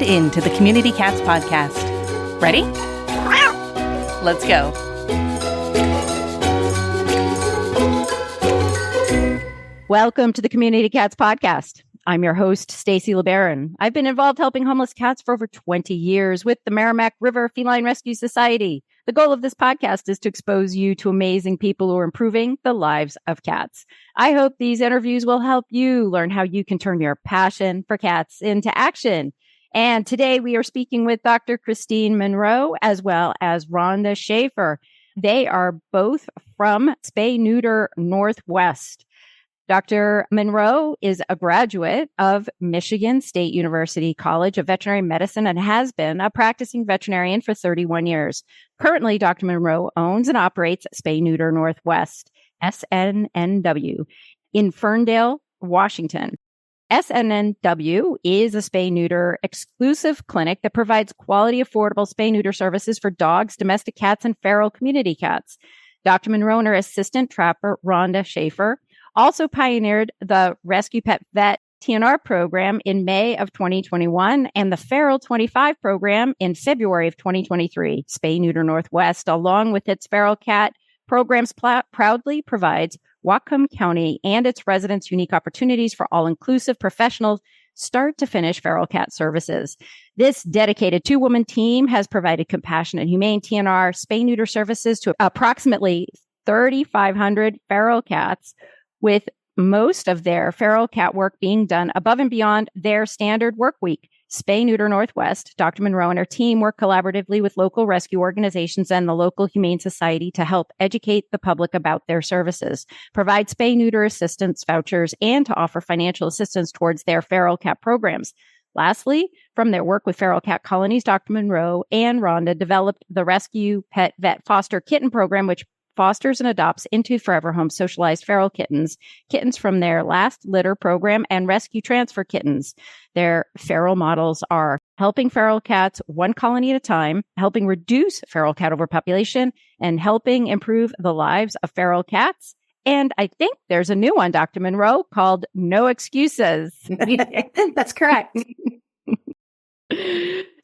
tuned in to the Community Cats Podcast. Ready? Let's go. Welcome to the Community Cats Podcast. I'm your host, Stacy LeBaron. I've been involved helping homeless cats for over 20 years with the Merrimack River Feline Rescue Society. The goal of this podcast is to expose you to amazing people who are improving the lives of cats. I hope these interviews will help you learn how you can turn your passion for cats into action. And today we are speaking with Dr. Christine Monroe as well as Rhonda Shaffer. They are both from Spay Neuter Northwest. Dr. Monroe is a graduate of Michigan State University College of Veterinary Medicine and has been a practicing veterinarian for 31 years. Currently, Dr. Monroe owns and operates Spay Neuter Northwest, SNNW, in Ferndale, Washington. SNNW is a spay neuter exclusive clinic that provides quality, affordable spay neuter services for dogs, domestic cats, and feral community cats. Dr. Monroe and her assistant trapper, Rhonda Shaffer, also pioneered the Rescue Pet Vet TNR program in May of 2021 and the Feral 25 program in February of 2023. Spay Neuter Northwest, along with its feral cat programs, proudly provides Whatcom County and its residents unique opportunities for all-inclusive professional start to finish feral cat services. This dedicated two-woman team has provided compassionate, humane TNR spay neuter services to approximately 3,500 feral cats, with most of their feral cat work being done above and beyond their standard work week. Spay Neuter Northwest, Dr. Monroe and her team work collaboratively with local rescue organizations and the local Humane Society to help educate the public about their services, provide spay neuter assistance vouchers, and to offer financial assistance towards their feral cat programs. Lastly, from their work with feral cat colonies, Dr. Monroe and Rhonda developed the Rescue Pet Vet Foster Kitten program, which fosters and adopts into forever home socialized feral kittens from their last litter program, and rescue transfer kittens. Their feral models are helping feral cats one colony at a time, helping reduce feral cat overpopulation, and helping improve the lives of feral cats. And I think there's a new one, Dr. Monroe, called No Excuses. That's correct.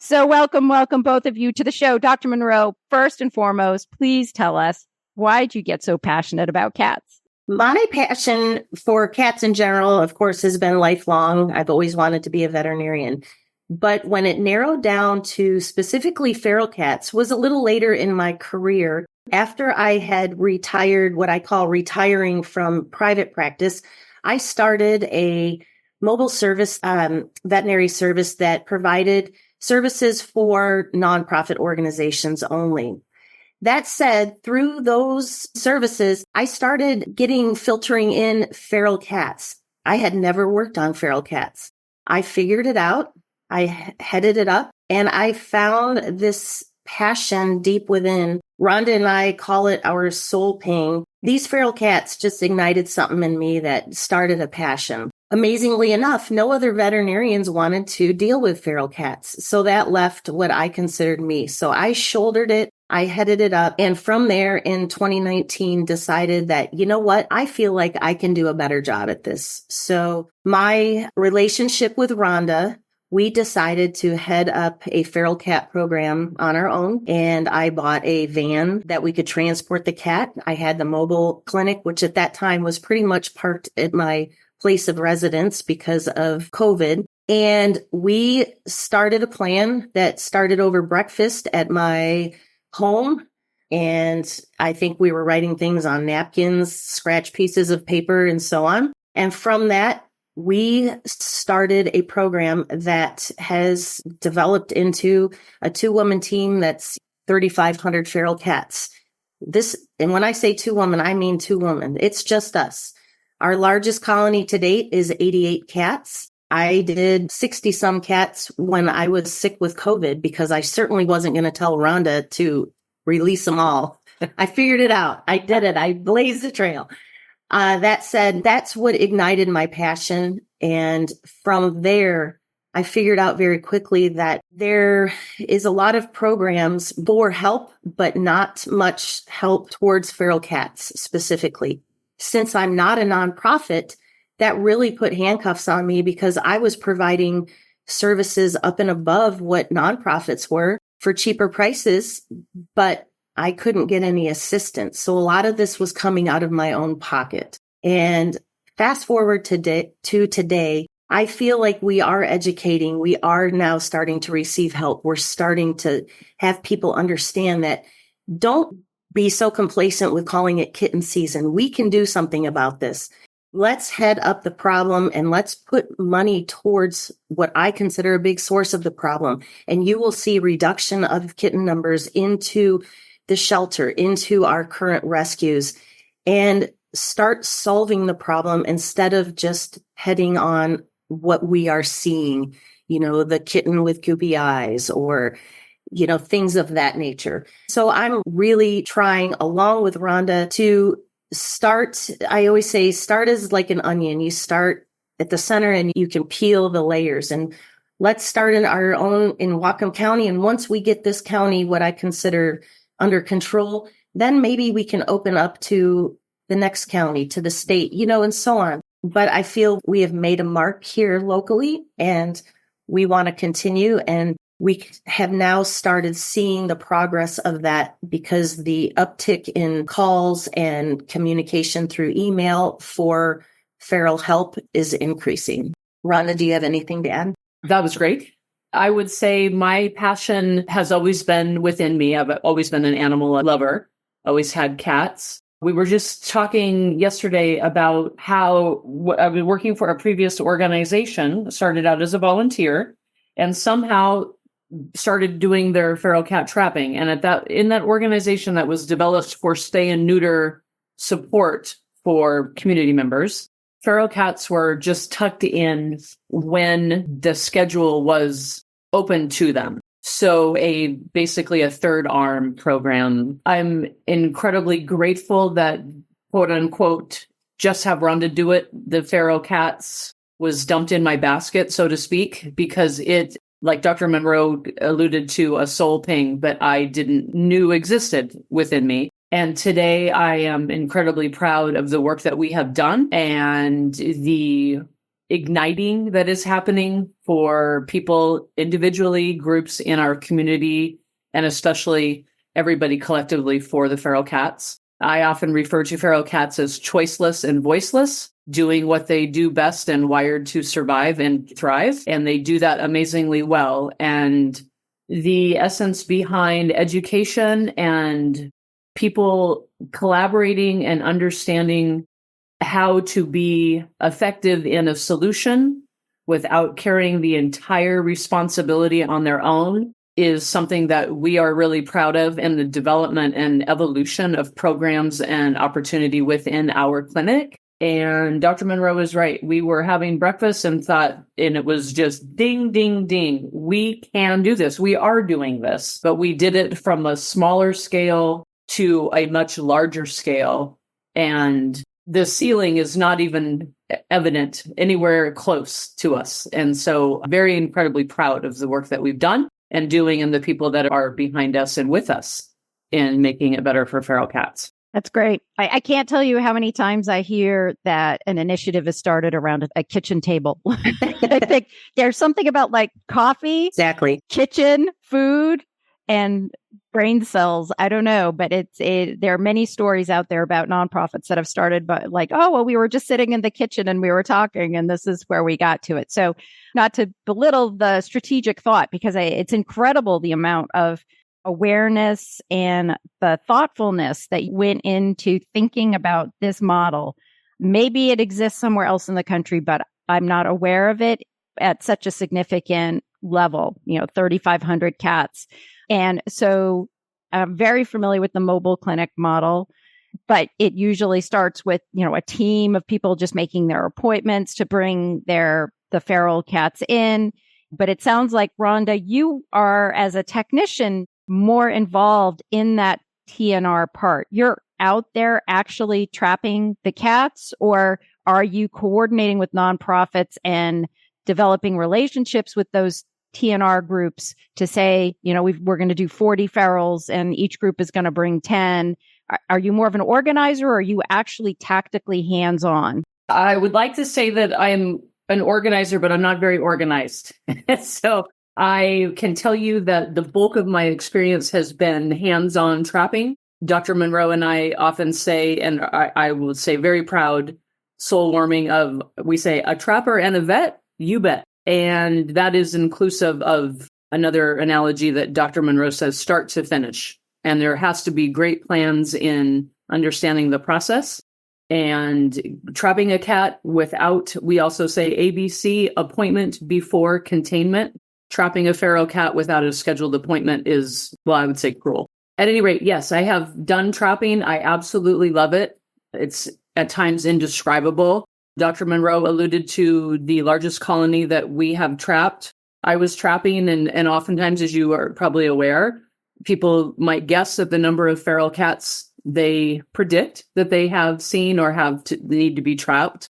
So welcome both of you to the show. Dr. Monroe, first and foremost, please tell us, why'd you get so passionate about cats? My passion for cats in general, of course, has been lifelong. I've always wanted to be a veterinarian. But when it narrowed down to specifically feral cats was a little later in my career. After I had retired, what I call retiring from private practice, I started a mobile service, veterinary service that provided services for nonprofit organizations only. That said, through those services, I started filtering in feral cats. I had never worked on feral cats. I figured it out. I headed it up, and I found this passion deep within. Rhonda and I call it our soul ping. These feral cats just ignited something in me that started a passion. Amazingly enough, no other veterinarians wanted to deal with feral cats. So that left what I considered me. So I shouldered it. I headed it up. And from there in 2019, decided that, you know what? I feel like I can do a better job at this. So my relationship with Rhonda, we decided to head up a feral cat program on our own. And I bought a van that we could transport the cat. I had the mobile clinic, which at that time was pretty much parked at my place of residence because of COVID. And we started a plan that started over breakfast at my home. And I think we were writing things on napkins, scratch pieces of paper, and so on. And from that, we started a program that has developed into a two-woman team that's 3,500 feral cats. And when I say two-woman, I mean two-woman. It's just us. Our largest colony to date is 88 cats. I did 60-some cats when I was sick with COVID because I certainly wasn't going to tell Rhonda to release them all. I figured it out. I did it. I blazed the trail. That said, that's what ignited my passion. And from there, I figured out very quickly that there is a lot of programs for help, but not much help towards feral cats specifically. Since I'm not a nonprofit, that really put handcuffs on me because I was providing services up and above what nonprofits were for cheaper prices, but I couldn't get any assistance. So a lot of this was coming out of my own pocket. And fast forward to today, I feel like we are educating. We are now starting to receive help. We're starting to have people understand that don't be so complacent with calling it kitten season. We can do something about this. Let's head up the problem and let's put money towards what I consider a big source of the problem. And you will see reduction of kitten numbers into the shelter, into our current rescues, and start solving the problem instead of just heading on what we are seeing, the kitten with goopy eyes or, things of that nature. So I'm really trying, along with Rhonda, to start. I always say start as like an onion. You start at the center and you can peel the layers, and let's start in our own in Whatcom County. And once we get this county, what I consider under control, then maybe we can open up to the next county, to the state, and so on. But I feel we have made a mark here locally and we want to continue. And we have now started seeing the progress of that because the uptick in calls and communication through email for feral help is increasing. Rhonda, do you have anything to add? That was great. I would say my passion has always been within me. I've always been an animal lover, always had cats. We were just talking yesterday about how I've been working for a previous organization, started out as a volunteer, and somehow started doing their feral cat trapping. And in that organization that was developed for stay and neuter support for community members, feral cats were just tucked in when the schedule was open to them. So basically a third arm program. I'm incredibly grateful that, quote unquote, just have Rhonda do it. The feral cats was dumped in my basket, so to speak, because it, like Dr. Monroe alluded to, a soul ping that I didn't knew existed within me. And today I am incredibly proud of the work that we have done and the igniting that is happening for people individually, groups in our community, and especially everybody collectively for the feral cats. I often refer to feral cats as choiceless and voiceless, doing what they do best and wired to survive and thrive. And they do that amazingly well. And the essence behind education and people collaborating and understanding how to be effective in a solution without carrying the entire responsibility on their own is something that we are really proud of in the development and evolution of programs and opportunity within our clinic. And Dr. Monroe is right. We were having breakfast and it was just ding, ding, ding. We can do this. We are doing this, but we did it from a smaller scale to a much larger scale. And the ceiling is not even evident anywhere close to us. And so very incredibly proud of the work that we've done and doing and the people that are behind us and with us in making it better for feral cats. That's great. I can't tell you how many times I hear that an initiative is started around a kitchen table. I think there's something about like coffee, Exactly. kitchen, food, and brain cells. I don't know, but there are many stories out there about nonprofits that have started, but like, oh, well, we were just sitting in the kitchen and we were talking and this is where we got to it. So not to belittle the strategic thought, because it's incredible the amount of awareness and the thoughtfulness that went into thinking about this model. Maybe it exists somewhere else in the country, but I'm not aware of it at such a significant level, 3,500 cats. And so I'm very familiar with the mobile clinic model, but it usually starts with, a team of people just making their appointments to bring the feral cats in. But it sounds like, Rhonda, you are, as a technician, more involved in that TNR part. You're out there actually trapping the cats, or are you coordinating with nonprofits and developing relationships with those TNR groups to say, we're going to do 40 ferals and each group is going to bring 10. Are you more of an organizer, or are you actually tactically hands-on? I would like to say that I'm an organizer, but I'm not very organized. So I can tell you that the bulk of my experience has been hands-on trapping. Dr. Monroe and I often say, and I will say very proud, soul warming of, we say, a trapper and a vet, you bet. And that is inclusive of another analogy that Dr. Monroe says, start to finish. And there has to be great plans in understanding the process. And trapping a cat without, we also say ABC, appointment before containment. Trapping a feral cat without a scheduled appointment is, well, I would say cruel. At any rate, yes, I have done trapping. I absolutely love it. It's at times indescribable. Dr. Monroe alluded to the largest colony that we have trapped. I was trapping, and oftentimes, as you are probably aware, people might guess at the number of feral cats they predict that they have seen or need to be trapped.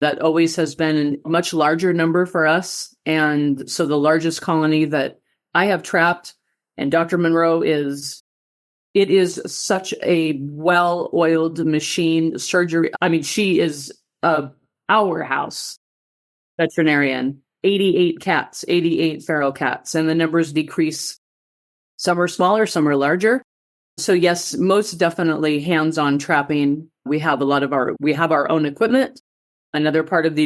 That always has been a much larger number for us. And so the largest colony that I have trapped, and Dr. Monroe it is such a well-oiled machine. Surgery, I mean, she is a powerhouse veterinarian. 88 cats, 88 feral cats, and the numbers decrease. Some are smaller, some are larger. So yes, most definitely hands-on trapping. We have our own equipment. Another part of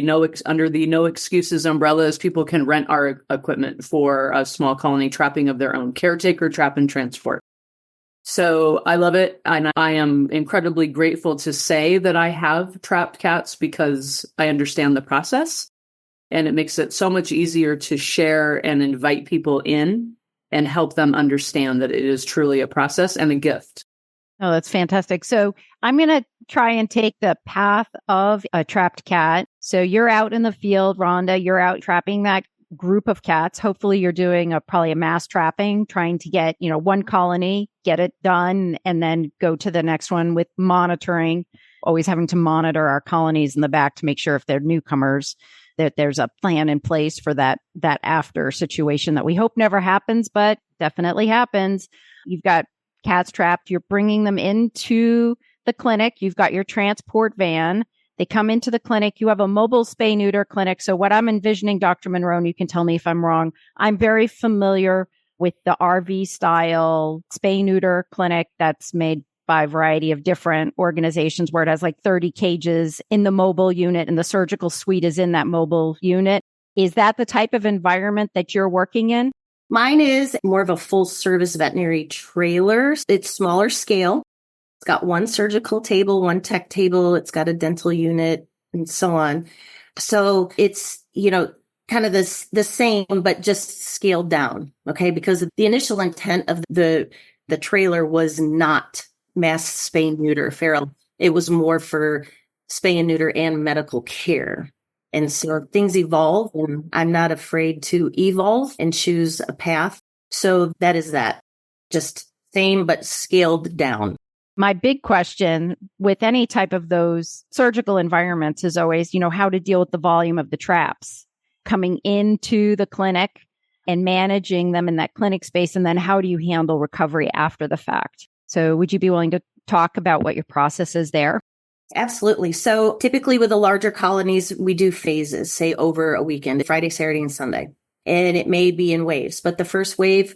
under the no excuses umbrella is people can rent our equipment for a small colony trapping of their own, caretaker, trap, and transport. So I love it. And I am incredibly grateful to say that I have trapped cats because I understand the process, and it makes it so much easier to share and invite people in and help them understand that it is truly a process and a gift. Oh, that's fantastic. So I'm going to try and take the path of a trapped cat. So you're out in the field, Rhonda, you're out trapping that group of cats. Hopefully you're doing probably a mass trapping, trying to get, one colony, get it done, and then go to the next one with monitoring, always having to monitor our colonies in the back to make sure if they're newcomers, that there's a plan in place for that after situation that we hope never happens, but definitely happens. You've got cats trapped. You're bringing them into the clinic. You've got your transport van. They come into the clinic. You have a mobile spay neuter clinic. So what I'm envisioning, Dr. Monroe, and you can tell me if I'm wrong, I'm very familiar with the RV style spay neuter clinic that's made by a variety of different organizations where it has like 30 cages in the mobile unit and the surgical suite is in that mobile unit. Is that the type of environment that you're working in? Mine is more of a full service veterinary trailer. It's smaller scale. It's got one surgical table, one tech table. It's got a dental unit and so on. So it's, kind of the same, but just scaled down. Okay. Because the initial intent of the trailer was not mass spay and neuter feral. It was more for spay and neuter and medical care. And so things evolve, and I'm not afraid to evolve and choose a path. So that is that. Just same, but scaled down. My big question with any type of those surgical environments is always, how to deal with the volume of the traps coming into the clinic and managing them in that clinic space. And then how do you handle recovery after the fact? So would you be willing to talk about what your process is there? Absolutely. So typically with the larger colonies, we do phases, say over a weekend, Friday, Saturday, and Sunday. And it may be in waves. But the first wave,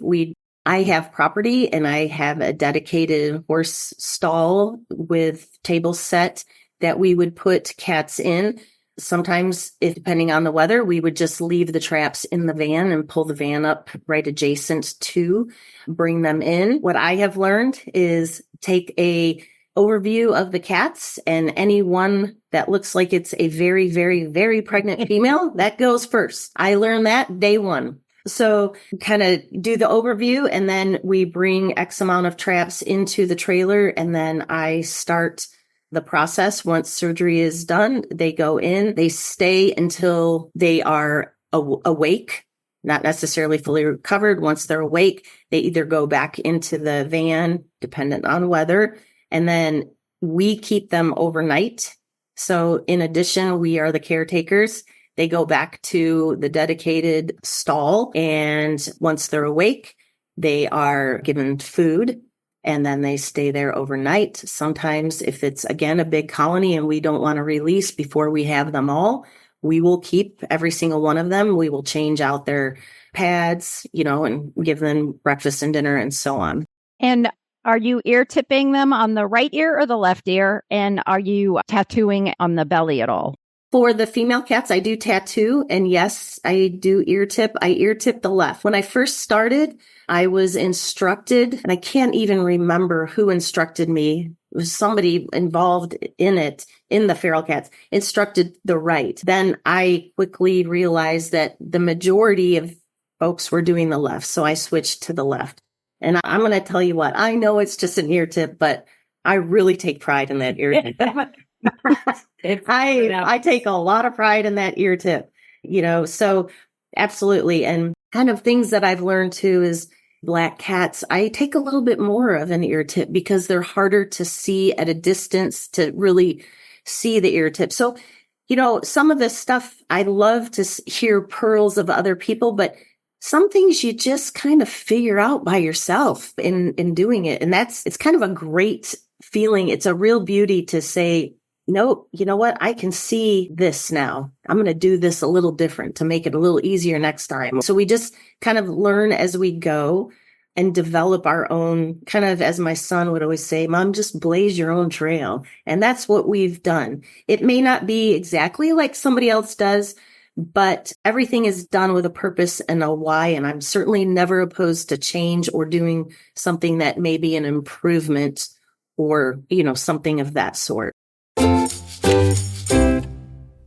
I have property and I have a dedicated horse stall with tables set that we would put cats in. Sometimes, depending on the weather, we would just leave the traps in the van and pull the van up right adjacent to bring them in. What I have learned is take a overview of the cats, and any one that looks like it's a very, very, very pregnant female, that goes first. I learned that day one. So kind of do the overview, and then we bring X amount of traps into the trailer, and then I start the process. Once surgery is done, they go in, they stay until they are awake, not necessarily fully recovered. Once they're awake, they either go back into the van, dependent on weather, and then we keep them overnight. So in addition, we are the caretakers. They go back to the dedicated stall, and once they're awake, they are given food, and then they stay there overnight. Sometimes if it's, again, a big colony and we don't want to release before we have them all, we will keep every single one of them. We will change out their pads, and give them breakfast and dinner and so on. And are you ear tipping them on the right ear or the left ear? And are you tattooing on the belly at all? For the female cats, I do tattoo. And yes, I do ear tip. I ear tip the left. When I first started, I was instructed, and I can't even remember who instructed me. It was somebody involved in it, in the feral cats, instructed the right. Then I quickly realized that the majority of folks were doing the left. So I switched to the left. And I'm going to tell you what, I know it's just an ear tip, but I really take pride in that ear tip. I take a lot of pride in that ear tip, so absolutely. And kind of things that I've learned too is black cats, I take a little bit more of an ear tip because they're harder to see at a distance to really see the ear tip. So, some of the stuff I love to hear pearls of other people, but some things you just kind of figure out by yourself in doing it. And it's kind of a great feeling. It's a real beauty to say, no, you know what? I can see this now. I'm going to do this a little different to make it a little easier next time. So we just kind of learn as we go and develop our own, kind of, as my son would always say, Mom, just blaze your own trail. And that's what we've done. It may not be exactly like somebody else does, but everything is done with a purpose and a why. And I'm certainly never opposed to change or doing something that may be an improvement or, something of that sort.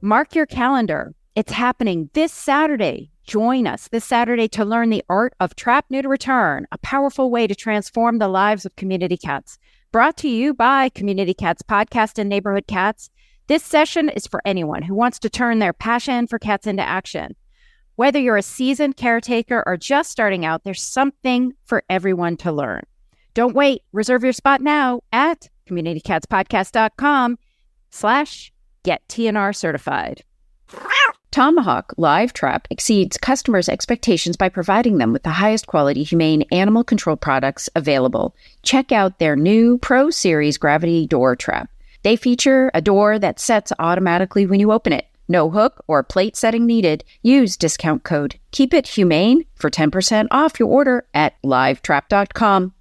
Mark your calendar. It's happening this Saturday. Join us this Saturday to learn the art of trap-neuter-return, a powerful way to transform the lives of community cats. Brought to you by Community Cats Podcast and Neighborhood Cats. This session is for anyone who wants to turn their passion for cats into action. Whether you're a seasoned caretaker or just starting out, there's something for everyone to learn. Don't wait. Reserve your spot now at communitycatspodcast.com/get TNR certified. Tomahawk Live Trap exceeds customers' expectations by providing them with the highest quality humane animal control products available. Check out their new Pro Series Gravity Door Trap. They feature a door that sets automatically when you open it. No hook or plate setting needed. Use discount code Keep It Humane for 10% off your order at livetrap.com.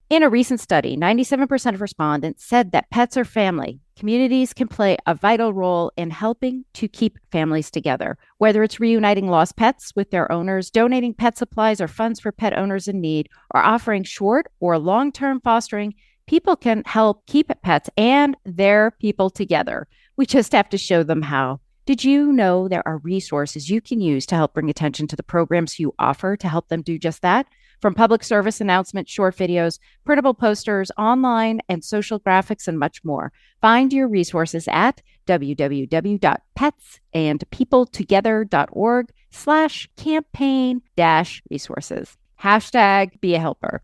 In a recent study, 97% of respondents said that pets are family. Communities can play a vital role in helping to keep families together. Whether it's reuniting lost pets with their owners, donating pet supplies or funds for pet owners in need, or offering short or long-term fostering, people can help keep pets and their people together. We just have to show them how. Did you know there are resources you can use to help bring attention to the programs you offer to help them do just that? From public service announcements, short videos, printable posters, online and social graphics, and much more. Find your resources at www.petsandpeopletogether.org/campaign-resources. #be a helper.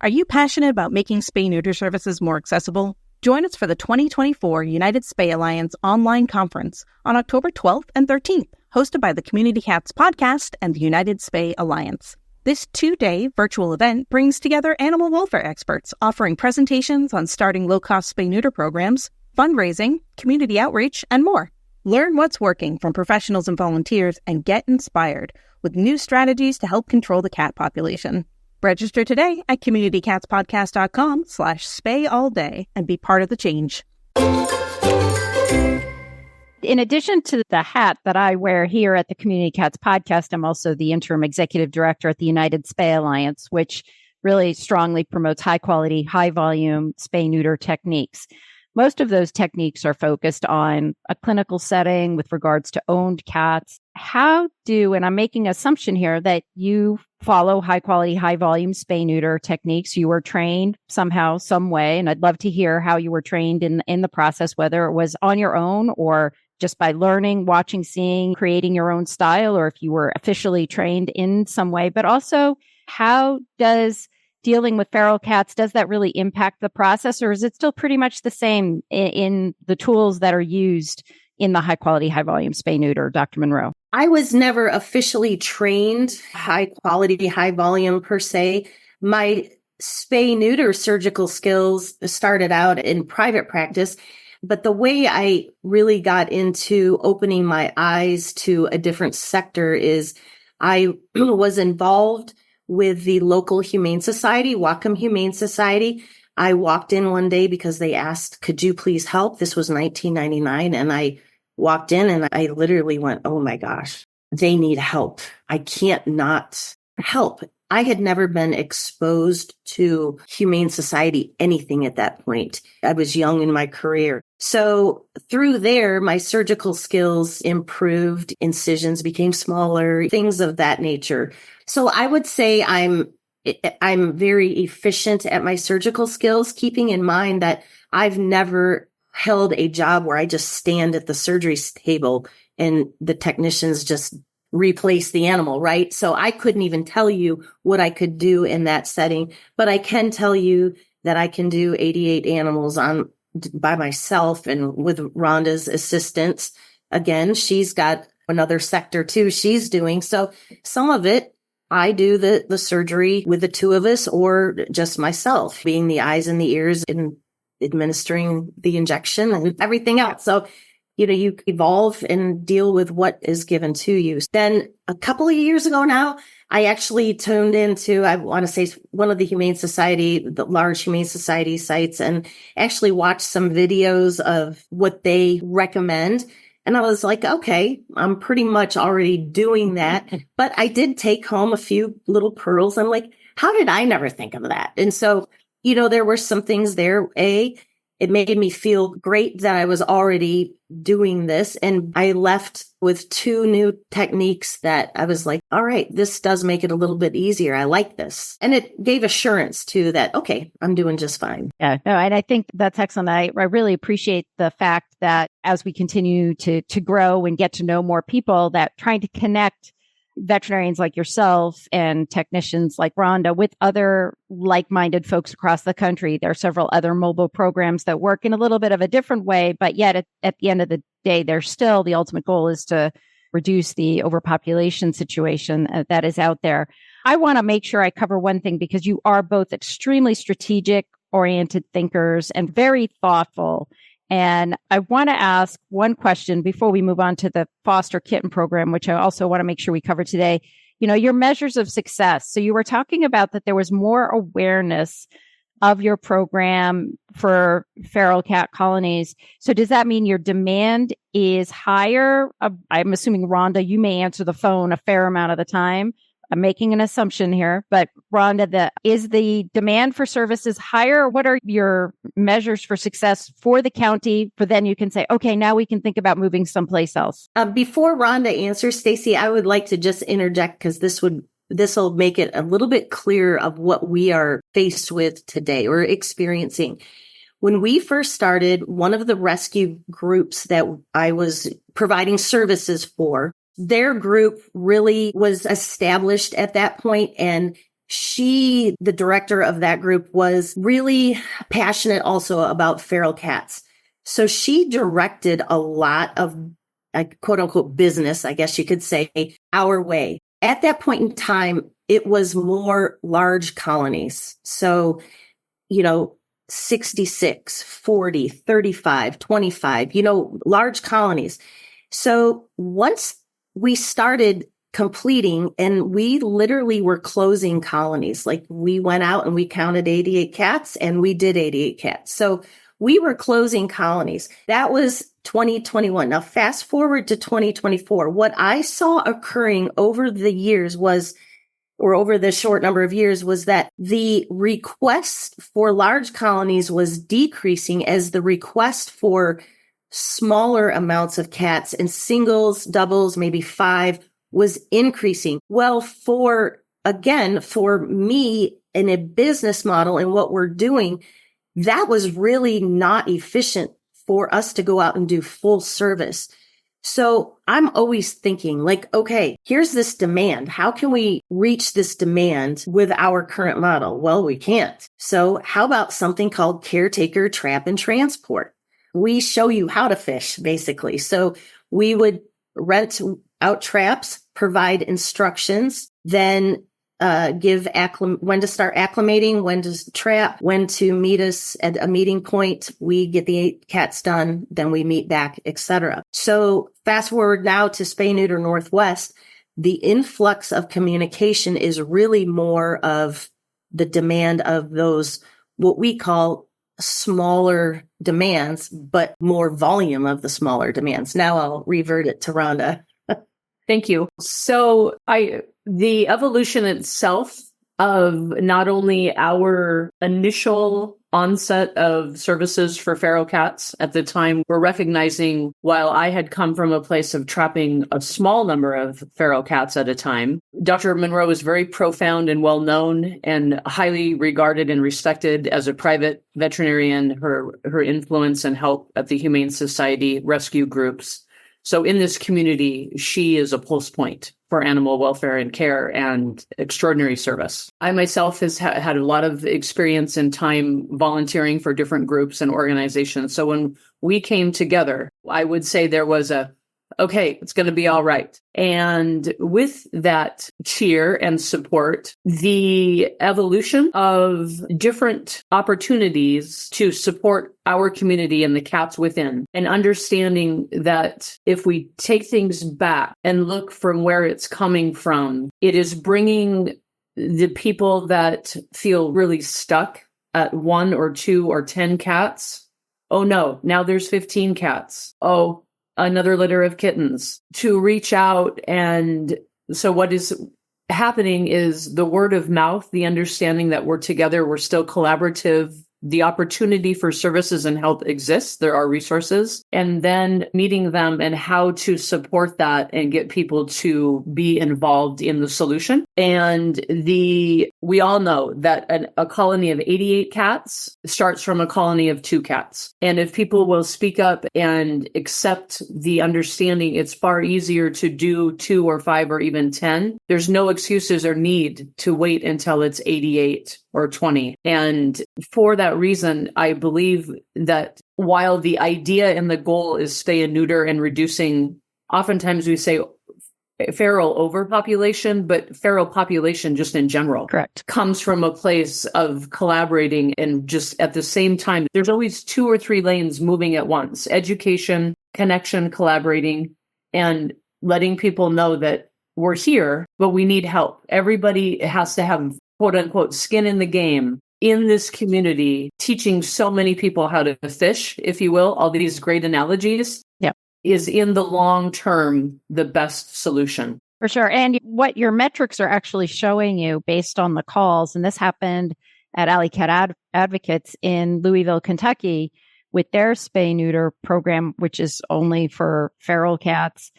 Are you passionate about making spay neuter services more accessible? Join us for the 2024 United Spay Alliance online conference on October 12th and 13th, hosted by the Community Cats Podcast and the United Spay Alliance. This 2-day virtual event brings together animal welfare experts offering presentations on starting low-cost spay-neuter programs, fundraising, community outreach, and more. Learn what's working from professionals and volunteers and get inspired with new strategies to help control the cat population. Register today at communitycatspodcast.com/spayallday and be part of the change. In addition to the hat that I wear here at the Community Cats Podcast, I'm also the interim executive director at the United Spay Alliance, which really strongly promotes high quality, high volume spay neuter techniques. Most of those techniques are focused on a clinical setting with regards to owned cats. And I'm making an assumption here that you follow high quality, high volume spay neuter techniques. You were trained somehow, some way, and I'd love to hear how you were trained in the process, whether it was on your own or just by learning, watching, seeing, creating your own style, or if you were officially trained in some way. But also, how does dealing with feral cats, does that really impact the process, or is it still pretty much the same in the tools that are used in the high quality, high volume spay neuter, Dr. Monroe? I was never officially trained high quality, high volume per se. My spay neuter surgical skills started out in private practice. But the way I really got into opening my eyes to a different sector is I was involved with the local humane society, Whatcom Humane Society. I walked in one day because they asked, could you please help? This was 1999. And I walked in and I literally went, oh my gosh, they need help. I can't not help. I had never been exposed to humane society, anything at that point. I was young in my career. So through there, my surgical skills improved, incisions became smaller, things of that nature. So I would say I'm very efficient at my surgical skills, keeping in mind that I've never held a job where I just stand at the surgery table and the technicians just replace the animal, right? So I couldn't even tell you what I could do in that setting, but I can tell you that I can do 88 animals by myself and with Rhonda's assistance. Again, she's got another sector too she's doing. So some of it, I do the surgery with the two of us or just myself, being the eyes and the ears and administering the injection and everything else. So you evolve and deal with what is given to you. Then a couple of years ago now, I actually tuned into, I want to say, one of the the large Humane Society sites, and actually watched some videos of what they recommend. And I was like, okay, I'm pretty much already doing that. But I did take home a few little pearls. I'm like, how did I never think of that? And so, there were some things there. It made me feel great that I was already doing this. And I left with 2 new techniques that I was like, all right, this does make it a little bit easier. I like this. And it gave assurance too that, okay, I'm doing just fine. Yeah, no, and I think that's excellent. I really appreciate the fact that as we continue to grow and get to know more people, that trying to connect veterinarians like yourself and technicians like Rhonda with other like-minded folks across the country. There are several other mobile programs that work in a little bit of a different way, but yet at the end of the day, there's still the ultimate goal is to reduce the overpopulation situation that is out there. I want to make sure I cover one thing because you are both extremely strategic oriented thinkers and very thoughtful. And I want to ask one question before we move on to the foster kitten program, which I also want to make sure we cover today. Your measures of success. So you were talking about that there was more awareness of your program for feral cat colonies. So does that mean your demand is higher? I'm assuming, Rhonda, you may answer the phone a fair amount of the time. I'm making an assumption here, but Rhonda, is the demand for services higher? What are your measures for success for the county? For then you can say, okay, now we can think about moving someplace else. Before Rhonda answers, Stacy, I would like to just interject because this will make it a little bit clearer of what we are faced with today or experiencing. When we first started, one of the rescue groups that I was providing services for, their group really was established at that point, and the director of that group, was really passionate also about feral cats. So she directed a lot of quote unquote business, I guess you could say, our way. At that point in time, it was more large colonies. So, 66, 40, 35, 25, large colonies. So once we started completing, and we literally were closing colonies. Like we went out and we counted 88 cats and we did 88 cats. So we were closing colonies. That was 2021. Now fast forward to 2024. What I saw occurring over the years over the short number of years, was that the request for large colonies was decreasing as the request for smaller amounts of cats and singles, doubles, maybe 5 was increasing. Well, for me in a business model and what we're doing, that was really not efficient for us to go out and do full service. So I'm always thinking like, okay, here's this demand. How can we reach this demand with our current model? Well, we can't. So how about something called caretaker trap and transport? We show you how to fish, basically. So we would rent out traps, provide instructions, then when to start acclimating, when to trap, when to meet us at a meeting point. We get the 8 cats done, then we meet back, etc. So fast forward now to Spay Neuter Northwest, the influx of communication is really more of the demand of those, what we call smaller demands, but more volume of the smaller demands. Now I'll revert it to Rhonda. Thank you. So the evolution itself of not only our initial onset of services for feral cats at the time, we're recognizing while I had come from a place of trapping a small number of feral cats at a time, Dr. Monroe is very profound and well known and highly regarded and respected as a private veterinarian, her influence and help at the Humane Society rescue groups. So in this community, she is a pulse point for animal welfare and care and extraordinary service. I myself has had a lot of experience and time volunteering for different groups and organizations. So when we came together, I would say there was okay, it's going to be all right. And with that cheer and support, the evolution of different opportunities to support our community and the cats within, and understanding that if we take things back and look from where it's coming from, it is bringing the people that feel really stuck at 1 or 2 or 10 cats. Oh no, now there's 15 cats. Oh, another litter of kittens, to reach out. And so what is happening is the word of mouth, the understanding that we're together, we're still collaborative, the opportunity for services and help exists. There are resources, and then meeting them and how to support that and get people to be involved in the solution. And we all know that a colony of 88 cats starts from a colony of 2 cats. And if people will speak up and accept the understanding, it's far easier to do 2 or 5 or even 10. There's no excuses or need to wait until it's 88 or 20. And for that reason, I believe that while the idea and the goal is spay and neuter and reducing, oftentimes we say feral overpopulation, but feral population just in general, correct, comes from a place of collaborating and just at the same time, there's always 2 or 3 lanes moving at once: education, connection, collaborating, and letting people know that we're here, but we need help. Everybody has to have quote unquote skin in the game in this community, teaching so many people how to fish, if you will, all these great analogies. Yep. Is in the long term the best solution. For sure. And what your metrics are actually showing you based on the calls, and this happened at Alley Cat Advocates in Louisville, Kentucky, with their spay neuter program, which is only for feral cats,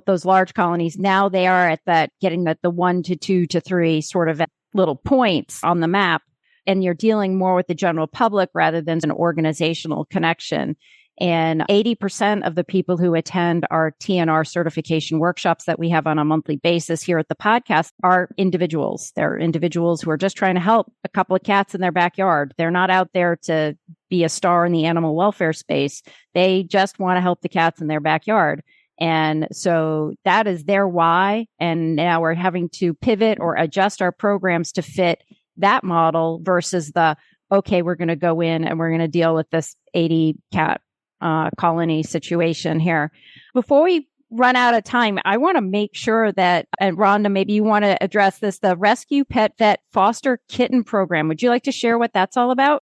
those large colonies. Now they are at that, getting the 1 to 2 to 3 sort of little points on the map. And you're dealing more with the general public rather than an organizational connection. And 80% of the people who attend our TNR certification workshops that we have on a monthly basis here at the podcast are individuals. They're individuals who are just trying to help a couple of cats in their backyard. They're not out there to be a star in the animal welfare space. They just want to help the cats in their backyard. And so that is their why. And now we're having to pivot or adjust our programs to fit that model versus okay, we're going to go in and we're going to deal with this 80 cat colony situation here. Before we run out of time, I want to make sure that, and Rhonda, maybe you want to address this, the Rescue Pet Vet Foster Kitten Program. Would you like to share what that's all about?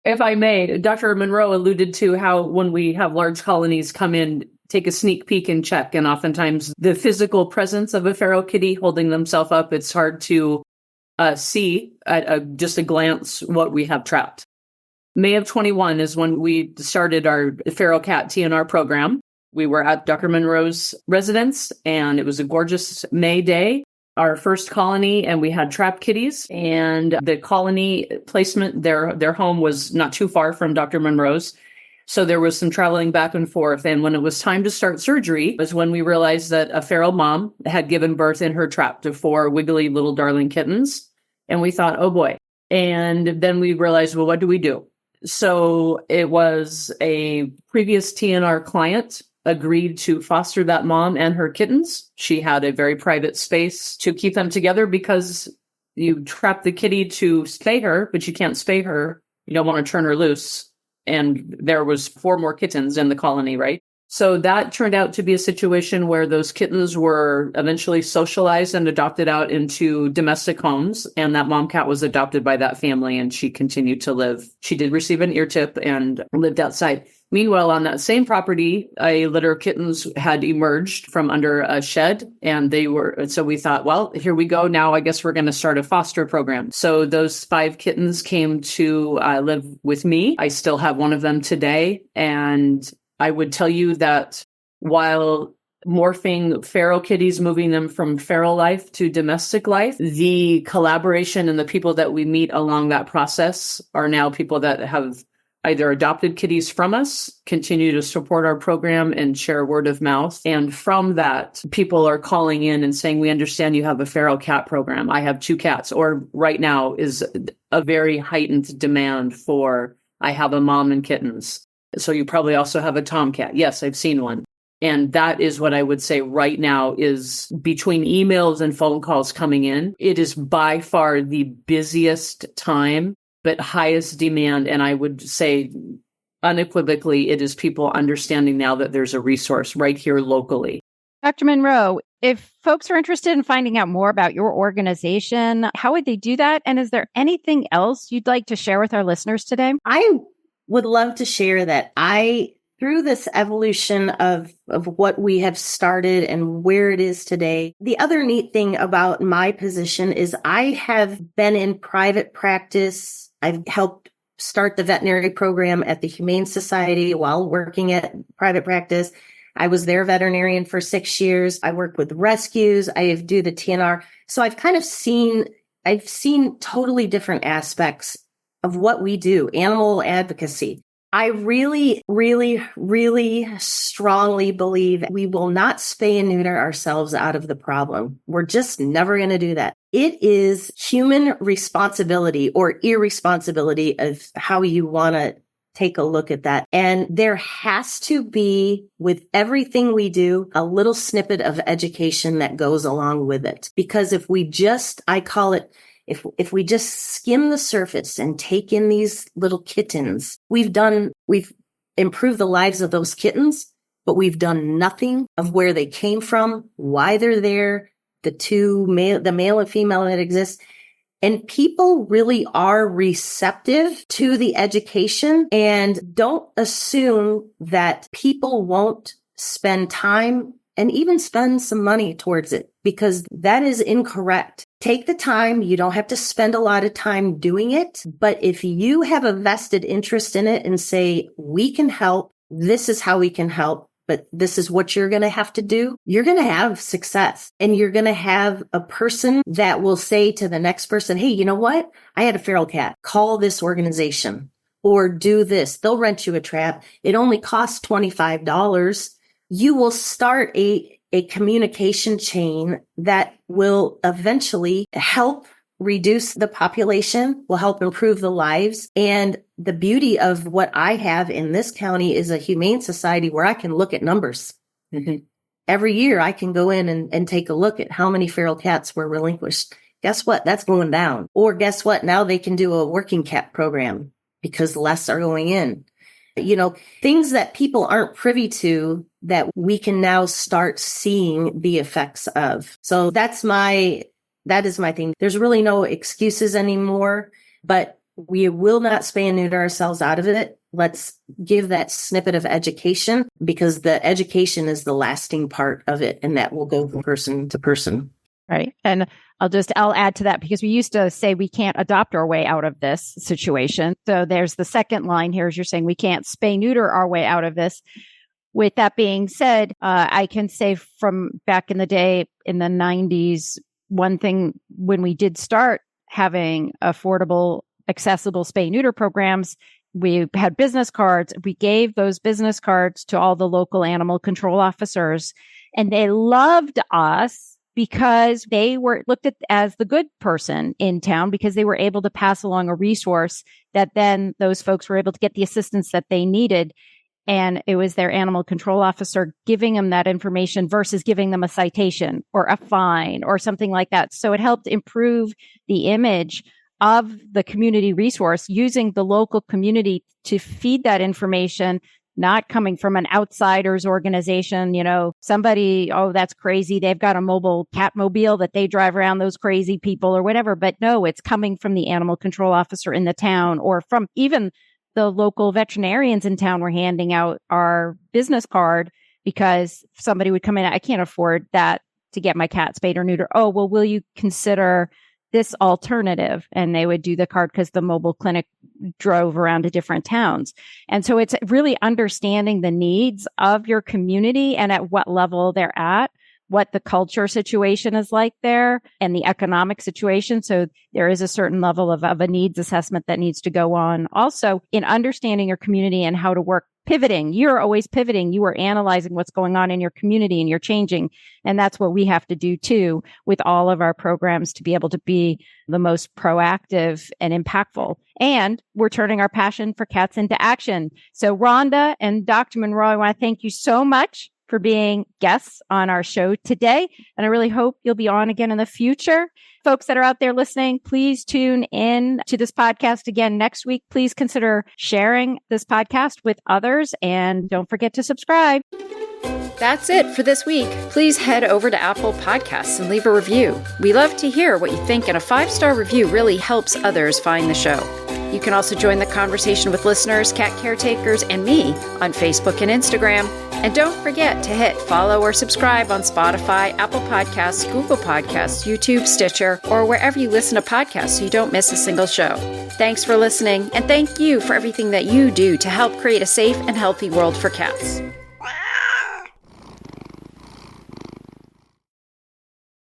If I may, Dr. Monroe alluded to how when we have large colonies come in, take a sneak peek and check. And oftentimes the physical presence of a feral kitty holding themselves up, it's hard to see at just a glance what we have trapped. May of 21 is when we started our feral cat TNR program. We were at Dr. Monroe's residence, and it was a gorgeous May day, our first colony, and we had trapped kitties. And the colony placement, their home was not too far from Dr. Monroe's. So there was some traveling back and forth. And when it was time to start surgery was when we realized that a feral mom had given birth in her trap to 4 wiggly little darling kittens. And we thought, oh boy. And then we realized, well, what do we do? So it was a previous TNR client agreed to foster that mom and her kittens. She had a very private space to keep them together because you trap the kitty to spay her, but you can't spay her. You don't want to turn her loose. And there was 4 more kittens in the colony, right? So that turned out to be a situation where those kittens were eventually socialized and adopted out into domestic homes. And that mom cat was adopted by that family, and she continued to live. She did receive an ear tip and lived outside. Meanwhile, on that same property, a litter of kittens had emerged from under a shed, and so we thought, well, here we go. Now I guess we're going to start a foster program. So those 5 kittens came to live with me. I still have one of them today. And I would tell you that while morphing feral kitties, moving them from feral life to domestic life, the collaboration and the people that we meet along that process are now people that have either adopted kitties from us, continue to support our program and share word of mouth. And from that, people are calling in and saying, we understand you have a feral cat program. I have 2 cats. Or right now is a very heightened demand for, I have a mom and kittens. So you probably also have a tomcat. Yes, I've seen one. And that is what I would say right now is between emails and phone calls coming in. It is by far the busiest time, but highest demand. And I would say unequivocally, it is people understanding now that there's a resource right here locally. Dr. Monroe, if folks are interested in finding out more about your organization, how would they do that? And is there anything else you'd like to share with our listeners today? I would love to share that through this evolution of what we have started and where it is today. The other neat thing about my position is I have been in private practice. I've helped start the veterinary program at the Humane Society while working at private practice. I was their veterinarian for 6 years. I worked with rescues. I do the TNR. So I've kind of seen totally different aspects of what we do, animal advocacy. I really, really, really strongly believe we will not spay and neuter ourselves out of the problem. We're just never going to do that. It is human responsibility or irresponsibility of how you want to take a look at that. And there has to be, with everything we do, a little snippet of education that goes along with it. Because if we just, I call it, if we just skim the surface and take in these little kittens, we've improved the lives of those kittens, but we've done nothing of where they came from, why they're there, the male and female that exist. And people really are receptive to the education, and don't assume that people won't spend time and even spend some money towards it, because that is incorrect. Take the time. You don't have to spend a lot of time doing it. But if you have a vested interest in it and say, we can help, this is how we can help, but this is what you're going to have to do, you're going to have success. And you're going to have a person that will say to the next person, hey, you know what? I had a feral cat. Call this organization or do this. They'll rent you a trap. It only costs $25. You will start a communication chain that will eventually help reduce the population, will help improve the lives. And the beauty of what I have in this county is a humane society where I can look at numbers. Mm-hmm. Every year I can go in and take a look at how many feral cats were relinquished. Guess what? That's going down. Or guess what? Now they can do a working cat program because less are going in. You know, things that people aren't privy to that we can now start seeing the effects of. So that is my thing. There's really no excuses anymore, but we will not spay and neuter ourselves out of it. Let's give that snippet of education, because the education is the lasting part of it, and that will go from person to person. Right. And I'll add to that, because we used to say we can't adopt our way out of this situation. So there's the second line here, as you're saying, we can't spay neuter our way out of this. With that being said, I can say from back in the day in the 90s, one thing when we did start having affordable, accessible spay neuter programs, we had business cards. We gave those business cards to all the local animal control officers, and they loved us because they were looked at as the good person in town, because they were able to pass along a resource that then those folks were able to get the assistance that they needed. and it was their animal control officer giving them that information versus giving them a citation or a fine or something like that. So it helped improve the image of the community resource, using the local community to feed that information, not coming from an outsider's organization, somebody, oh, that's crazy. They've got a mobile cat mobile that they drive around, those crazy people or whatever. But no, it's coming from the animal control officer in the town, or from even the local veterinarians in town were handing out our business card because somebody would come in, I can't afford that to get my cat spayed or neutered. Oh, well, will you consider this alternative? And they would do the card because the mobile clinic drove around to different towns. And so it's really understanding the needs of your community and at what level they're at, what the culture situation is like there, and the economic situation. So there is a certain level of a needs assessment that needs to go on. Also, in understanding your community and how to work, pivoting. You're always pivoting. You are analyzing what's going on in your community and you're changing. And that's what we have to do too with all of our programs to be able to be the most proactive and impactful. And we're turning our passion for cats into action. So Rhonda and Dr. Monroe, I want to thank you so much for being guests on our show today. And I really hope you'll be on again in the future. Folks that are out there listening, please tune in to this podcast again next week. Please consider sharing this podcast with others, and don't forget to subscribe. That's it for this week. Please head over to Apple Podcasts and leave a review. We love to hear what you think, and a 5-star review really helps others find the show. You can also join the conversation with listeners, cat caretakers, and me on Facebook and Instagram. And don't forget to hit follow or subscribe on Spotify, Apple Podcasts, Google Podcasts, YouTube, Stitcher, or wherever you listen to podcasts so you don't miss a single show. Thanks for listening, and thank you for everything that you do to help create a safe and healthy world for cats.